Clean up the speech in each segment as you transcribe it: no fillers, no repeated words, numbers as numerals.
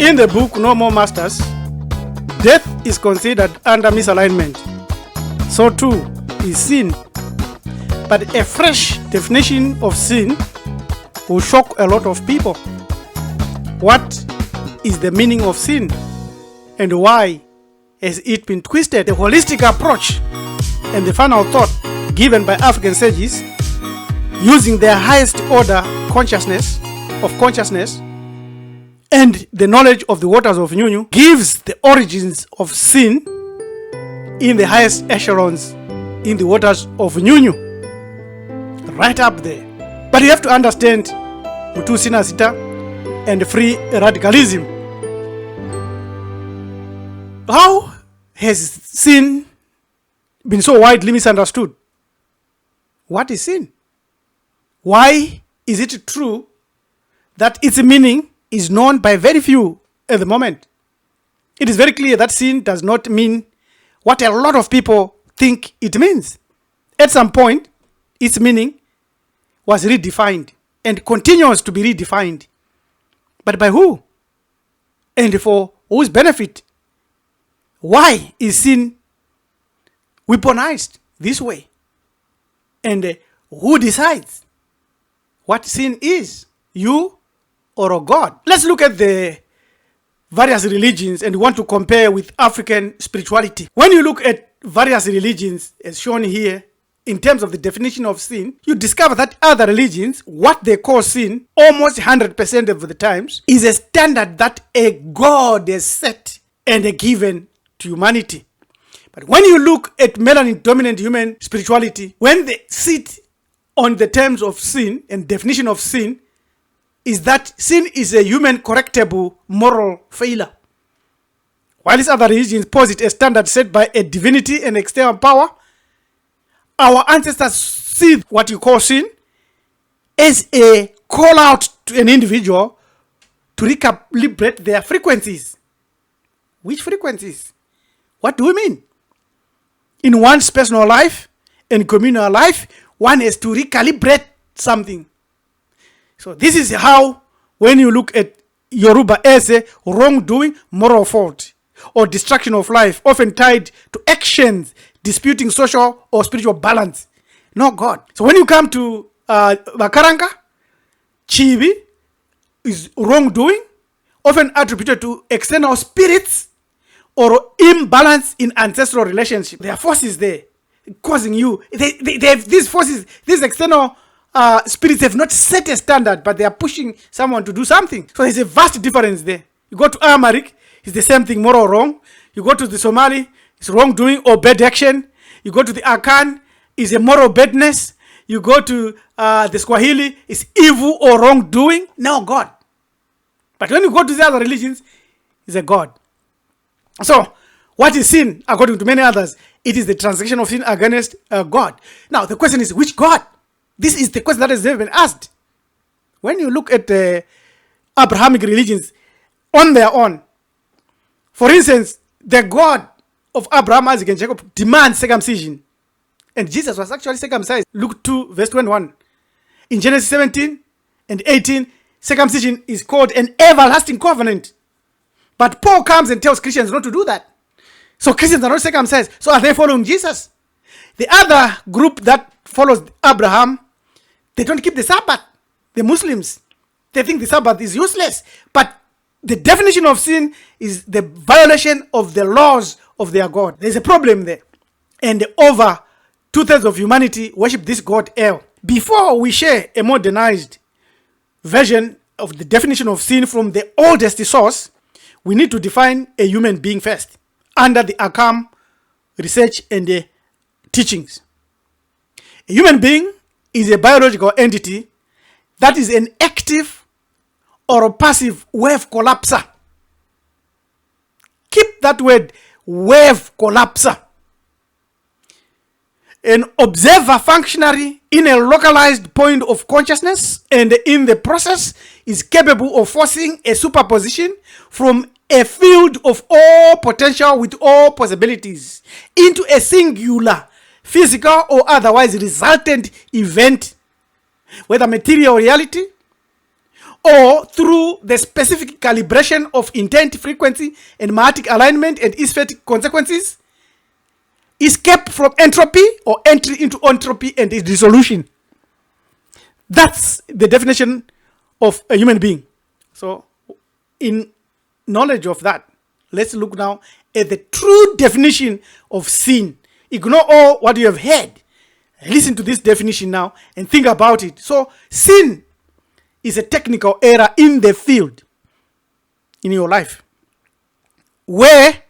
In the book No More Masters, death is considered under misalignment. So too is sin. But a fresh definition of sin will shock a lot of people. What is the meaning of sin? And why has it been twisted? The holistic approach and the final thought given by African sages using their highest order consciousness and the knowledge of the waters of Nyunyu gives the origins of sin in the highest echelons in the waters of Nyunyu. Right up there. But you have to understand Mutu Sinasita and free radicalism. How has sin been so widely misunderstood? What is sin? Why is it true that its meaning is known by very few at the moment? It is very clear that sin does not mean what a lot of people think it means. At some point, its meaning was redefined and continues to be redefined. But by who? And for whose benefit? Why is sin weaponized this way? And who decides what sin is? You or a God? Let's look at the various religions and want to compare with African spirituality. When you look at various religions as shown here, in terms of the definition of sin, you discover that other religions, what they call sin, almost 100% of the times, is a standard that a God has set and given to humanity. But when you look at melanin-dominant human spirituality, when they sit on the terms of sin and definition of sin, is that sin is a human correctable moral failure. While these other religions posit a standard set by a divinity and external power, our ancestors see what you call sin as a call out to an individual to recalibrate their frequencies. Which frequencies? What do we mean? In one's personal life and communal life, one has to recalibrate something. So this is how, when you look at Yoruba as a wrongdoing, moral fault, or destruction of life, often tied to actions disputing social or spiritual balance, not God. So when you come to Bakaranga, Chibi is wrongdoing, often attributed to external spirits or imbalance in ancestral relationship. There are forces there causing you. They have these forces, these external spirits have not set a standard, but they are pushing someone to do something. So there's a vast difference there. You go to Amharic, it's the same thing, moral wrong. You go to the Somali, it's wrongdoing or bad action. You go to the Akan, it's a moral badness. You go to the Swahili, it's evil or wrongdoing. No God. But when you go to the other religions, it's a God. So, what is sin? According to many others, it is the transaction of sin against God. Now, the question is, which God? This is the question that has never been asked. When you look at the Abrahamic religions on their own, for instance, the God of Abraham, Isaac, and Jacob demands circumcision. And Jesus was actually circumcised. Luke 2, verse 21. In Genesis 17 and 18, circumcision is called an everlasting covenant. But Paul comes and tells Christians not to do that. So Christians are not circumcised. So are they following Jesus? The other group that follows Abraham, they don't keep the Sabbath. The Muslims, they think the Sabbath is useless. But the definition of sin is the violation of the laws of their God. There's a problem there. And over 2/3 of humanity worship this God El. Before we share a modernized version of the definition of sin from the oldest source, we need to define a human being first under the Akam research and the teachings. A human being is a biological entity that is an active or a passive wave collapser. Keep that word, wave collapser. An observer functionary in a localized point of consciousness, and in the process is capable of forcing a superposition from a field of all potential with all possibilities into a singular physical or otherwise resultant event, whether material reality or through the specific calibration of intent, frequency, and Ma'atic alignment and Isfetic consequences, escape from entropy or entry into entropy and its dissolution. That's the definition of a human being. So, in knowledge of that, let's look now at the true definition of sin. Ignore all what you have heard. Listen to this definition now and think about it. So, sin is a technical error in the field in your life where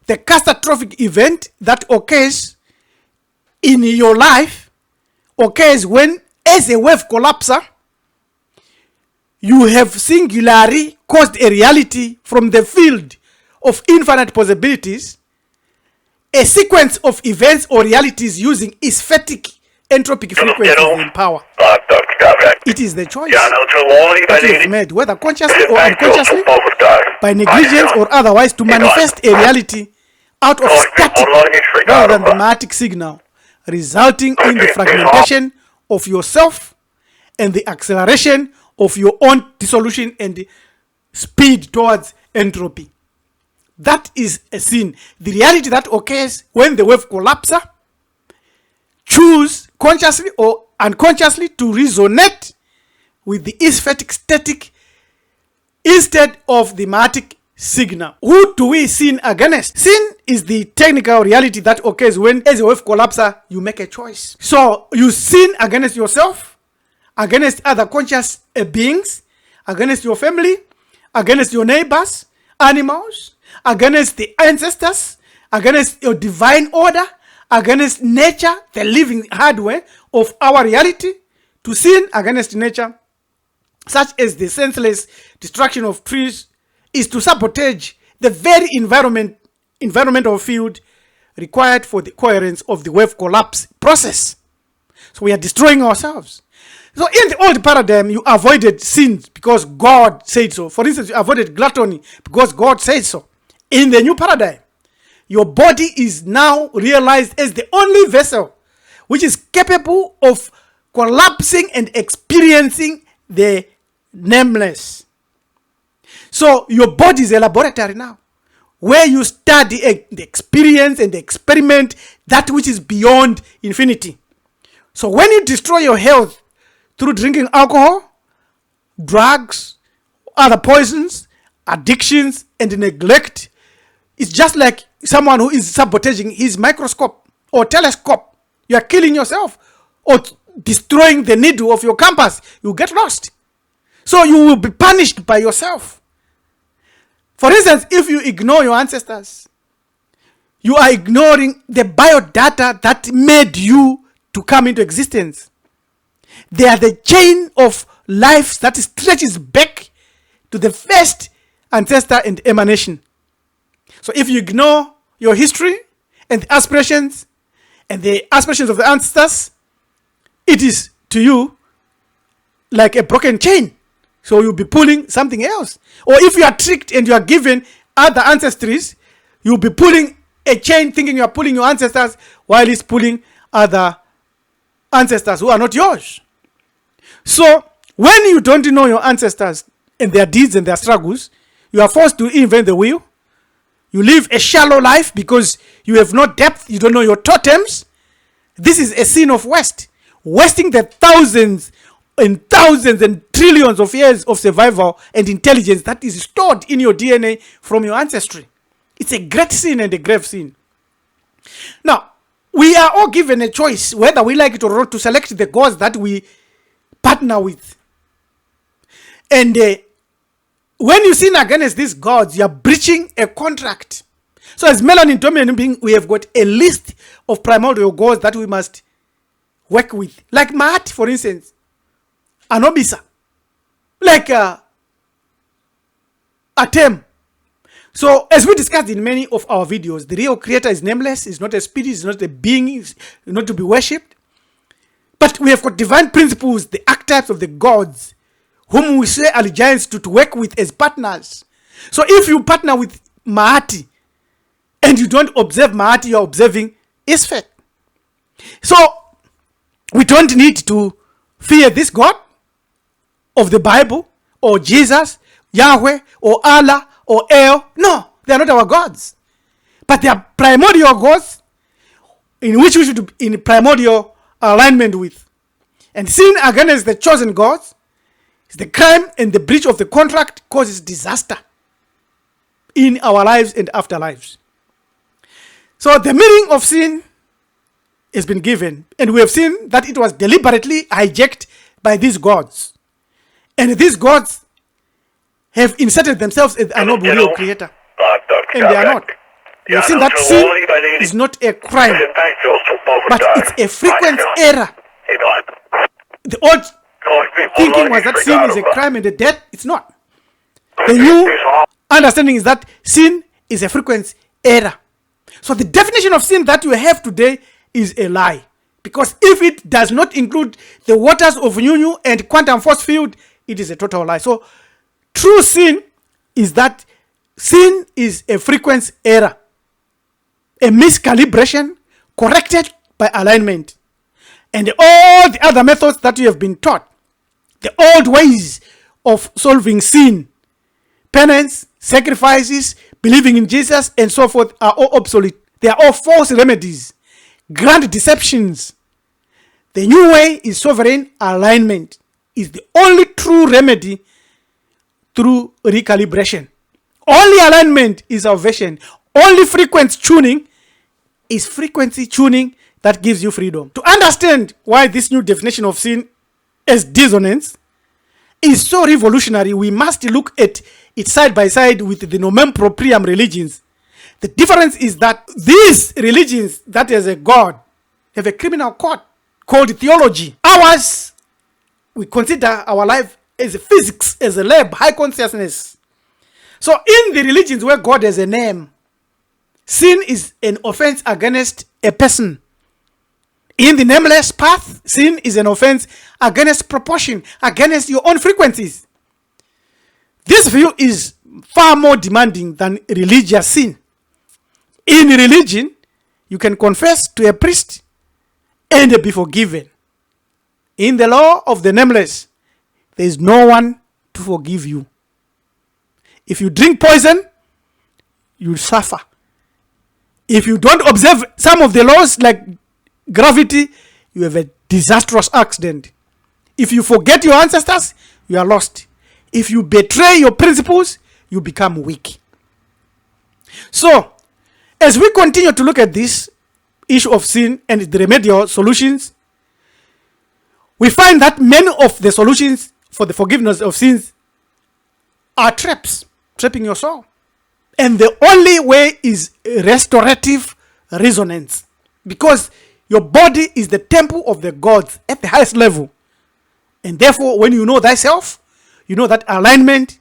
the catastrophic event that occurs in your life occurs when, as a wave collapser, you have singularly caused a reality from the field of infinite possibilities, a sequence of events or realities using Isfetic entropic frequencies and power. It is the choice that you have made, whether consciously or unconsciously, by negligence or otherwise, to manifest a reality out of static rather than the Ma'atic signal, resulting in the fragmentation of yourself and the acceleration of your own dissolution and speed towards entropy. That is a sin. The reality that occurs when the wave collapser choose consciously or unconsciously to resonate with the Isfetic static instead of the Ma'atic signal. Who do we sin against? Sin is the technical reality that occurs when, as a wave collapser, you make a choice. So you sin against yourself, against other conscious beings, against your family, against your neighbors, animals, against the ancestors, against your divine order, against nature, the living hardware of our reality. To sin against nature, such as the senseless destruction of trees, is to sabotage the very environmental field required for the coherence of the wave collapse process. So we are destroying ourselves. So in the old paradigm, you avoided sins because God said so. For instance, you avoided gluttony because God said so. In the new paradigm, your body is now realized as the only vessel which is capable of collapsing and experiencing the nameless. So your body is a laboratory now, where you study the experience and the experiment that which is beyond infinity. So when you destroy your health through drinking alcohol, drugs, other poisons, addictions, and neglect, it's just like someone who is sabotaging his microscope or telescope. You are killing yourself or destroying the needle of your compass. You get lost. So you will be punished by yourself. For instance, if you ignore your ancestors, you are ignoring the biodata that made you to come into existence. They are the chain of life that stretches back to the first ancestor and emanation. So if you ignore your history and the aspirations of the ancestors, it is to you like a broken chain. So you'll be pulling something else. Or if you are tricked and you are given other ancestries, you'll be pulling a chain thinking you are pulling your ancestors while it's pulling other ancestors who are not yours. So when you don't know your ancestors and their deeds and their struggles, you are forced to invent the wheel. You live a shallow life because you have no depth. You don't know your totems. This is a sin of waste. Wasting the thousands and trillions of years of survival and intelligence that is stored in your DNA from your ancestry. It's a great sin and a grave sin. Now, we are all given a choice, whether we like it or not, to select the gods that we partner with. And when you sin against these gods, you are breaching a contract. So as melanin dominant being, we have got a list of primordial gods that we must work with. Like Ma'at, for instance. Anobisa. Like Atem. So as we discussed in many of our videos, the real creator is nameless, is not a spirit, is not a being, is not to be worshipped. But we have got divine principles, the archetypes of the gods, whom we say allegiance to work with as partners. So if you partner with Ma'ati and you don't observe Ma'ati, you are observing Isfet. So we don't need to fear this God of the Bible or Jesus, Yahweh, or Allah, or El. No, they are not our gods. But they are primordial gods in which we should be in primordial alignment with. And sin against the chosen gods is the crime, and the breach of the contract causes disaster in our lives and afterlives. So the meaning of sin has been given, and we have seen that it was deliberately hijacked by these gods. And these gods have inserted themselves as a noble real creator. And they are not. We have seen that sin is not a crime, but it's a frequent error. The old thinking was that sin is a crime and a death. It's not. The new understanding is that sin is a frequent error. So the definition of sin that we have today is a lie. Because if it does not include the waters of Nyunyu and quantum force field, it is a total lie. So true sin is that sin is a frequent error, a miscalibration corrected by alignment. And all the other methods that we have been taught, the old ways of solving sin, penance, sacrifices, believing in Jesus, and so forth, are all obsolete. They are all false remedies, grand deceptions. The new way is sovereign alignment, is the only true remedy through recalibration. Only alignment is salvation. Only frequency tuning is frequency tuning that gives you freedom. To understand why this new definition of sin as dissonance is so revolutionary, we must look at it side by side with the nomen proprium religions. The difference is that these religions that has a God have a criminal court called theology. Ours, we consider our life as a physics, as a lab, high consciousness. So in the religions where God has a name, sin is an offense against a person. In the nameless path, sin is an offense against proportion, against your own frequencies. This view is far more demanding than religious sin. In religion, you can confess to a priest and be forgiven. In the law of the nameless, there is no one to forgive you. If you drink poison, you will suffer. If you don't observe some of the laws like gravity, you have a disastrous accident. If you forget your ancestors, you are lost. If you betray your principles, you become weak. So, as we continue to look at this issue of sin and the remedial solutions, we find that many of the solutions for the forgiveness of sins are traps, trapping your soul. And the only way is restorative resonance. Because your body is the temple of the gods at the highest level. And therefore, when you know thyself, you know that alignment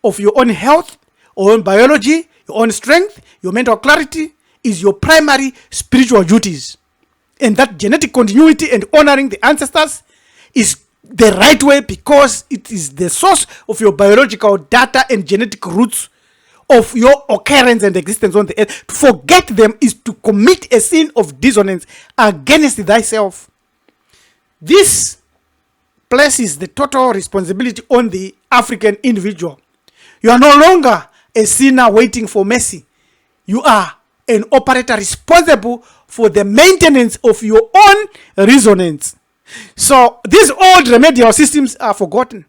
of your own health, your own biology, your own strength, your mental clarity is your primary spiritual duties. And that genetic continuity and honoring the ancestors is the right way because it is the source of your biological data and genetic roots of your occurrence and existence on the earth. To forget them is to commit a sin of dissonance against thyself. This places the total responsibility on the African individual. You are no longer a sinner waiting for mercy. You are an operator responsible for the maintenance of your own resonance. So these old remedial systems are forgotten,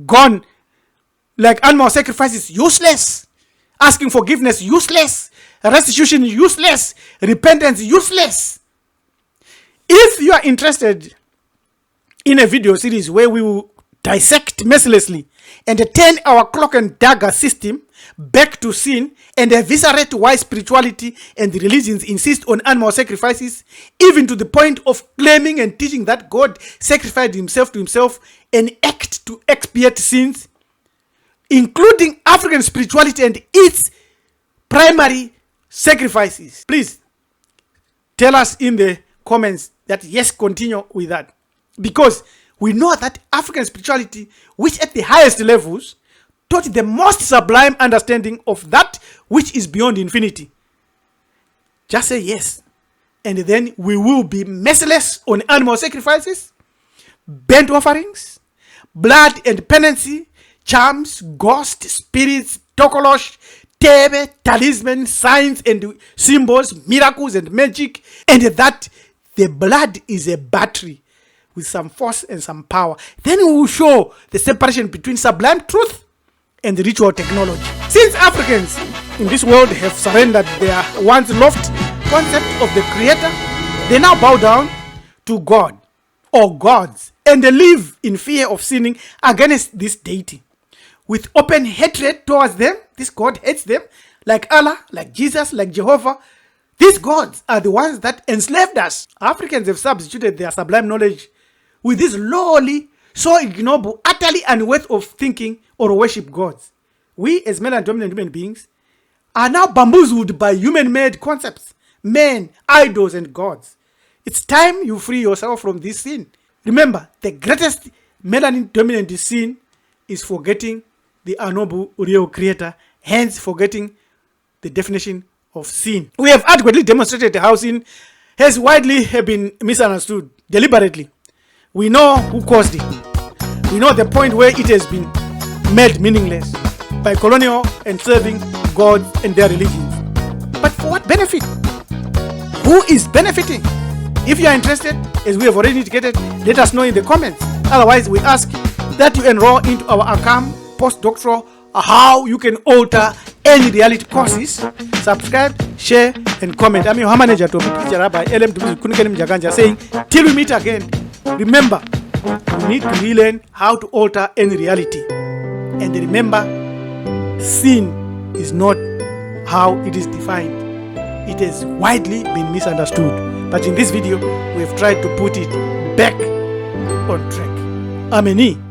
gone. Like animal sacrifice is useless. Asking forgiveness, useless. Restitution, useless. Repentance, useless. If you are interested in a video series where we will dissect mercilessly and turn our clock and dagger system back to sin and eviscerate why spirituality and religions insist on animal sacrifices, even to the point of claiming and teaching that God sacrificed himself to himself, an act to expiate sins, including African spirituality and its primary sacrifices. Please tell us in the comments that yes, continue with that. Because we know that African spirituality, which at the highest levels, taught the most sublime understanding of that which is beyond infinity. Just say yes. And then we will be merciless on animal sacrifices, burnt offerings, blood and penancy, charms, ghosts, spirits, tokolosh, tebe, talisman, signs and symbols, miracles and magic, and that the blood is a battery with some force and some power. Then we will show the separation between sublime truth and ritual technology. Since Africans in this world have surrendered their once lofty concept of the creator, they now bow down to God or gods and they live in fear of sinning against this deity. With open hatred towards them, this God hates them, like Allah, like Jesus, like Jehovah. These gods are the ones that enslaved us. Africans have substituted their sublime knowledge with this lowly, so ignoble, utterly unworthy of thinking or worship gods. We, as male and dominant human beings, are now bamboozled by human-made concepts, men, idols, and gods. It's time you free yourself from this sin. Remember, the greatest melanin dominant sin is forgetting the unknowable real creator, hence forgetting the definition of sin. We have adequately demonstrated how sin has widely been misunderstood deliberately. We know who caused it. We know the point where it has been made meaningless by colonial and serving gods and their religions. But for what benefit? Who is benefiting? If you are interested, as we have already indicated, let us know in the comments. Otherwise, we ask that you enroll into our ACAM postdoctoral how you can alter any reality courses. Subscribe, share, and comment. I'm your manager, teacher Rabbi LM saying, till we meet again, remember, you need to relearn how to alter any reality. And remember, sin is not how it is defined. It has widely been misunderstood. But in this video, we have tried to put it back on track. Ameni.